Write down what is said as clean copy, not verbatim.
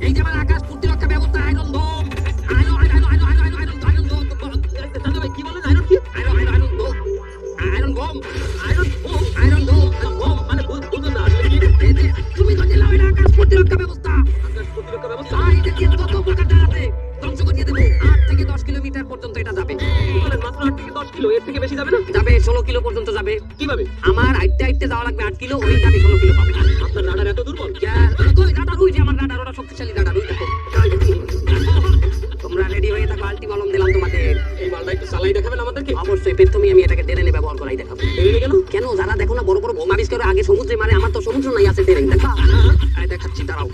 এই যে আমার আকাশ প্রতিরক্ষা ব্যবস্থা আয়রন ডোম। আয়রন ডোম। দাদা ভাই কি বলেন? আয়রন কি? Iron dome. Iron bomb. Iron bomb. Iron dome. Bomb মানে বুঝুন না আসলে কি? এই যে তুমি তো দিলাও এটা আকাশ প্রতিরক্ষা ব্যবস্থা। আকাশ প্রতিরক্ষা ব্যবস্থা? এটা দিয়ে যত প্রকারটা আছে ধ্বংস করে দেবো। 8 থেকে 10 কিলোমিটার পর্যন্ত এটা যাবে। কি বলেন? মাত্র 8 থেকে 10 কিলো? এর থেকে বেশি যাবে না? যাবে 16 কিলো পর্যন্ত যাবে। কিভাবে? আমার হাইটতে যাওয়া লাগবে 8 কিলো, ওই যাবে 16 কিলো পাবে। আপনার রাডার এত দুর্বল? কই রাডার? ওই যে আমার রাডার, ওটা শক্তিশালী রাডার, ওই দেখো। তোমরা রেডি হয়ে থাকো, আলটি মলম দিলাম তোমাদের। এই মালটা একটু চালাই দেখাবেন আমাদেরকে? অবশ্যই, প্রথমেই আমি এটাকে ট্রেনে ব্যবহার করাই দেখাবো। ট্রেনে কেন? কেন যারা দেখো না বড় বড় বোমা আবিষ্কার আগে সমুদ্রে মারে, আমার তো সমুদ্র নাই আছে ট্রেন। দেখা দেখাচ্ছি, দাঁড়াও।